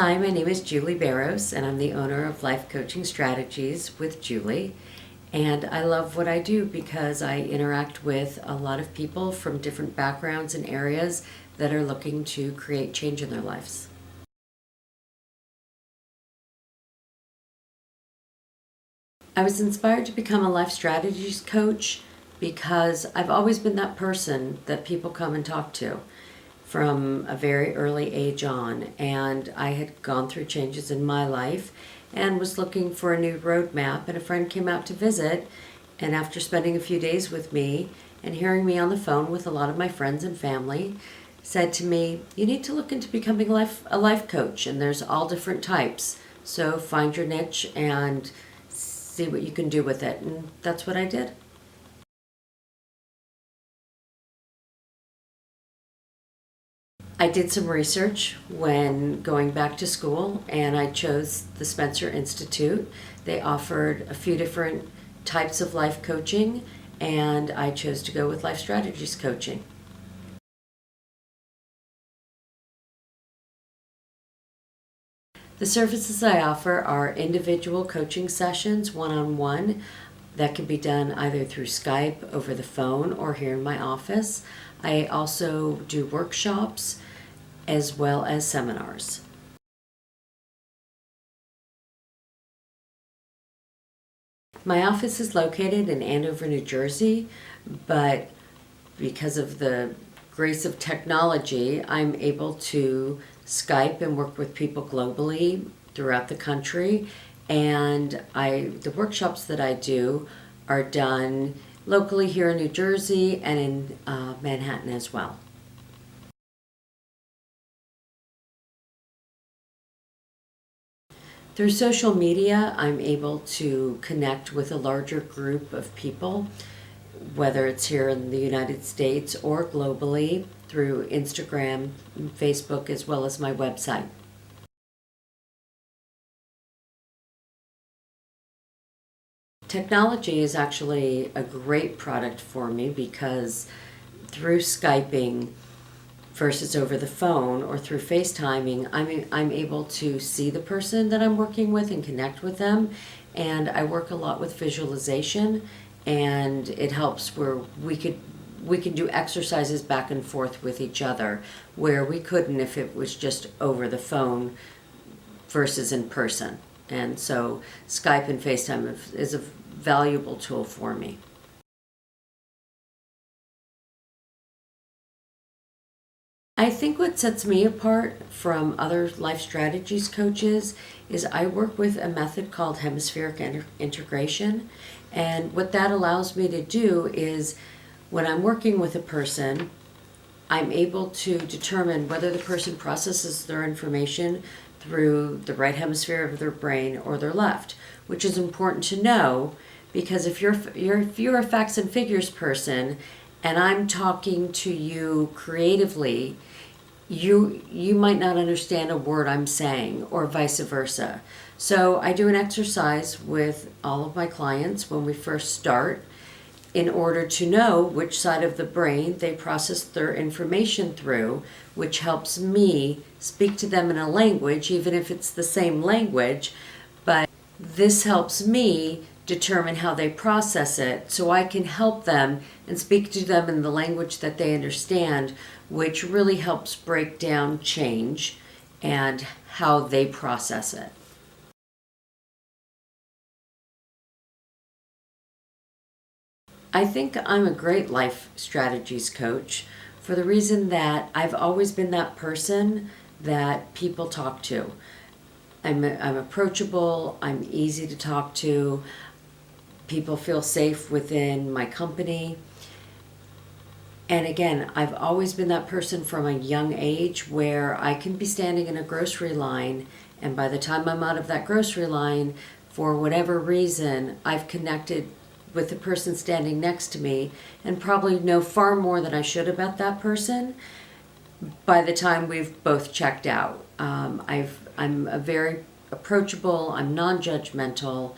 Hi, my name is Julie Barros, and I'm the owner of Life Coaching Strategies with Julie. And I love what I do because I interact with a lot of people from different backgrounds and areas that are looking to create change in their lives. I was inspired to become a life strategies coach because I've always been that person that people come and talk to from a very early age on, and I had gone through changes in my life and was looking for a new roadmap, and a friend came out to visit, and after spending a few days with me and hearing me on the phone with a lot of my friends and family, said to me, you need to look into becoming a life coach, and there's all different types, so find your niche and see what you can do with it. And that's what I did. I did some research when going back to school, and I chose the Spencer Institute. They offered a few different types of life coaching, and I chose to go with life strategies coaching. The services I offer are individual coaching sessions, one-on-one, that can be done either through Skype, over the phone, or here in my office. I also do workshops as well as seminars. My office is located in Andover, New Jersey, but because of the grace of technology, I'm able to Skype and work with people globally throughout the country. And the workshops that I do are done locally here in New Jersey and in Manhattan as well. Through social media, I'm able to connect with a larger group of people, whether it's here in the United States or globally, through Instagram, Facebook, as well as my website. Technology is actually a great product for me because through Skyping versus over the phone or through FaceTiming, I'm able to see the person that I'm working with and connect with them. And I work a lot with visualization, and it helps where we can do exercises back and forth with each other where we couldn't if it was just over the phone versus in person. And so Skype and FaceTime is a valuable tool for me. I think what sets me apart from other life strategies coaches is I work with a method called Hemispheric Integration. And what that allows me to do is when I'm working with a person, I'm able to determine whether the person processes their information through the right hemisphere of their brain or their left, which is important to know because if you're a facts and figures person and I'm talking to you creatively, you might not understand a word I'm saying or vice versa. So I do an exercise with all of my clients when we first start in order to know which side of the brain they process their information through, which helps me speak to them in a language, even if it's the same language, but this helps me determine how they process it so I can help them and speak to them in the language that they understand, which really helps break down change and how they process it. I think I'm a great life strategies coach for the reason that I've always been that person that people talk to. I'm approachable, I'm easy to talk to, people feel safe within my company. And again, I've always been that person from a young age where I can be standing in a grocery line, and by the time I'm out of that grocery line, for whatever reason, I've connected with the person standing next to me and probably know far more than I should about that person by the time we've both checked out. I'm a very approachable, I'm non-judgmental.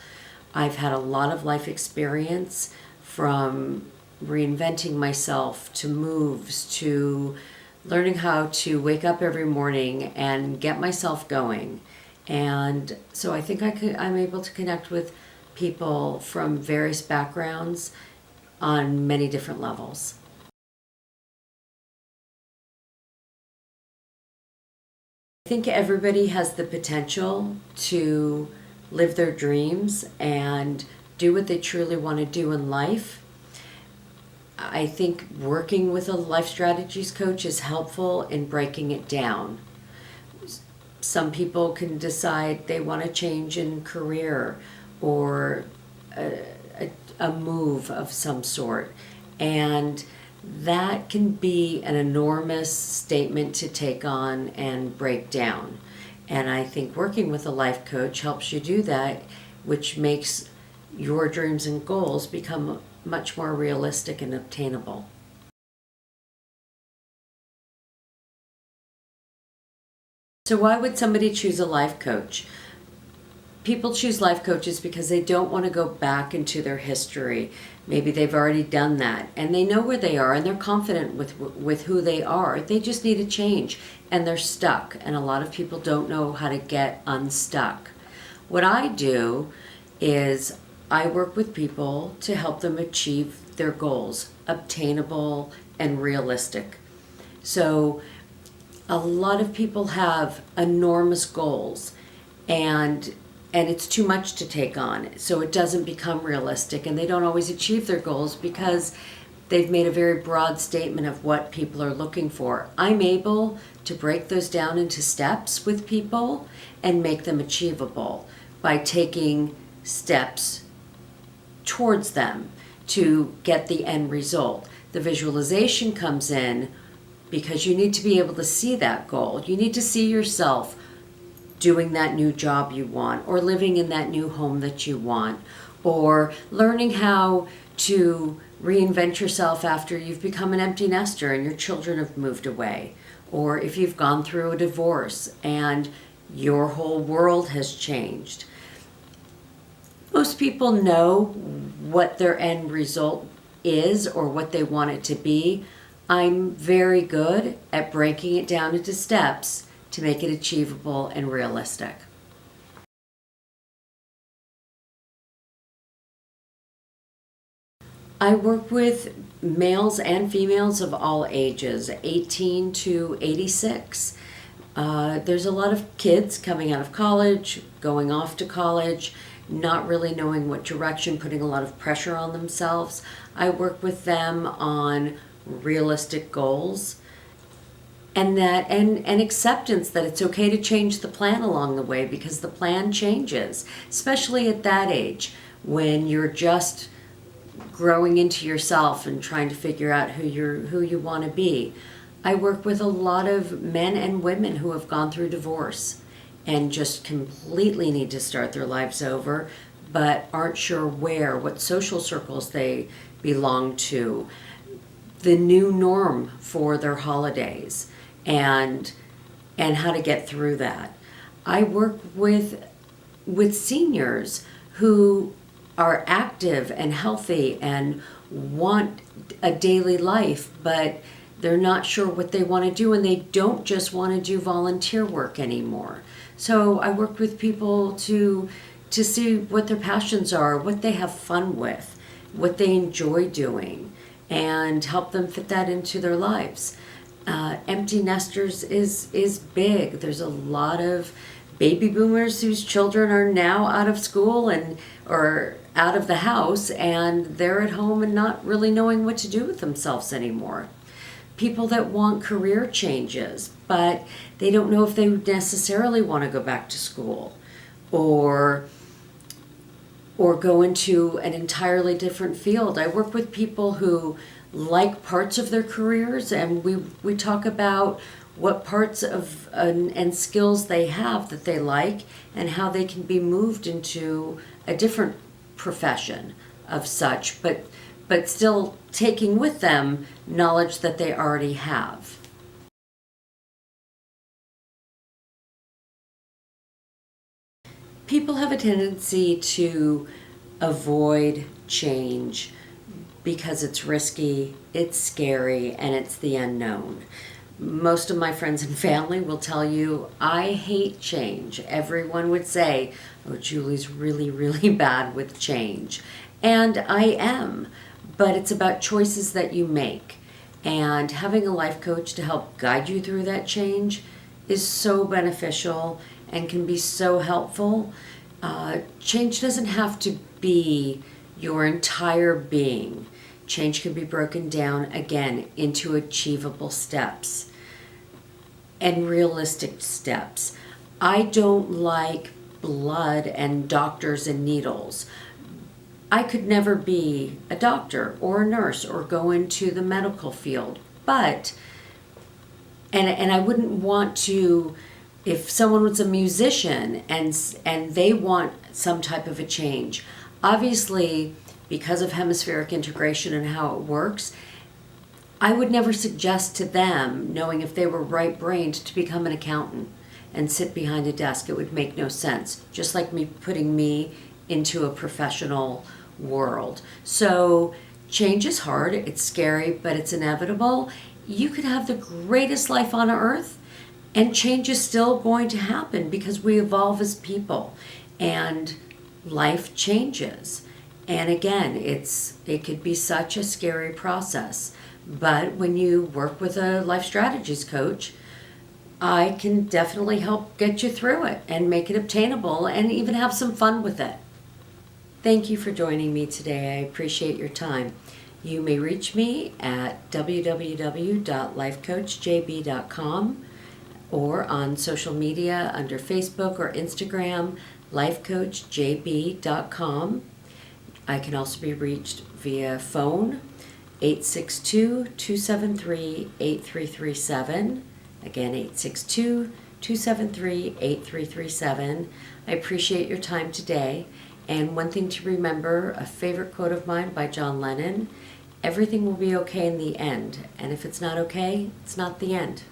I've had a lot of life experience from reinventing myself to moves to learning how to wake up every morning and get myself going. And so I think I'm able to connect with people from various backgrounds on many different levels. I think everybody has the potential to live their dreams and do what they truly want to do in life. I think working with a life strategies coach is helpful in breaking it down. Some people can decide they want to change in career or a move of some sort, and that can be an enormous statement to take on and break down. And I think working with a life coach helps you do that, which makes your dreams and goals become much more realistic and obtainable. So why would somebody choose a life coach? People choose life coaches because they don't want to go back into their history. Maybe they've already done that and they know where they are and they're confident with who they are. They just need a change and they're stuck, and a lot of people don't know how to get unstuck. What I do is I work with people to help them achieve their goals, obtainable and realistic. So a lot of people have enormous goals and it's too much to take on, so it doesn't become realistic, and they don't always achieve their goals because they've made a very broad statement of what people are looking for. I'm able to break those down into steps with people and make them achievable by taking steps towards them to get the end result. The visualization comes in because you need to be able to see that goal. You need to see yourself doing that new job you want, or living in that new home that you want, or learning how to reinvent yourself after you've become an empty nester and your children have moved away, or if you've gone through a divorce and your whole world has changed. Most people know what their end result is or what they want it to be. I'm very good at breaking it down into steps to make it achievable and realistic. I work with males and females of all ages, 18 to 86. There's a lot of kids coming out of college, going off to college, not really knowing what direction, putting a lot of pressure on themselves. I work with them on realistic goals and acceptance that it's okay to change the plan along the way, because the plan changes, especially at that age when you're just growing into yourself and trying to figure out who you want to be. I work with a lot of men and women who have gone through divorce and just completely need to start their lives over, but aren't sure what social circles they belong to, the new norm for their holidays, and how to get through that. I work with seniors who are active and healthy and want a daily life, but they're not sure what they want to do, and they don't just want to do volunteer work anymore. So I work with people to see what their passions are, what they have fun with, what they enjoy doing, and help them fit that into their lives. Empty nesters is big. There's a lot of baby boomers whose children are now out of school or out of the house, and they're at home and not really knowing what to do with themselves anymore. People that want career changes, but they don't know if they necessarily want to go back to school or go into an entirely different field. I work with people who like parts of their careers, and we talk about what parts of and skills they have that they like and how they can be moved into a different profession of such, but still taking with them knowledge that they already have. People have a tendency to avoid change because it's risky, it's scary, and it's the unknown. most of my friends and family will tell you I hate change. Everyone would say, oh, Julie's really, really bad with change. And I am, but it's about choices that you make. And having a life coach to help guide you through that change is so beneficial and can be so helpful. Change doesn't have to be your entire being. Change can be broken down, again, into achievable steps and realistic steps. I don't like blood and doctors and needles. I could never be a doctor or a nurse or go into the medical field, but, and I wouldn't want to, if someone was a musician and they want some type of a change, obviously, because of hemispheric integration and how it works, I would never suggest to them, knowing if they were right-brained, to become an accountant and sit behind a desk. It would make no sense, just like me putting me into a professional world. So change is hard, it's scary, but it's inevitable. You could have the greatest life on earth, and change is still going to happen because we evolve as people, and life changes. And again, it could be such a scary process. But when you work with a life strategies coach, I can definitely help get you through it and make it obtainable and even have some fun with it. Thank you for joining me today. I appreciate your time. You may reach me at www.lifecoachjb.com or on social media under Facebook or Instagram, lifecoachjb.com. I can also be reached via phone, 862-273-8337. Again, 862-273-8337. I appreciate your time today. And one thing to remember, a favorite quote of mine by John Lennon, everything will be okay in the end. And if it's not okay, it's not the end.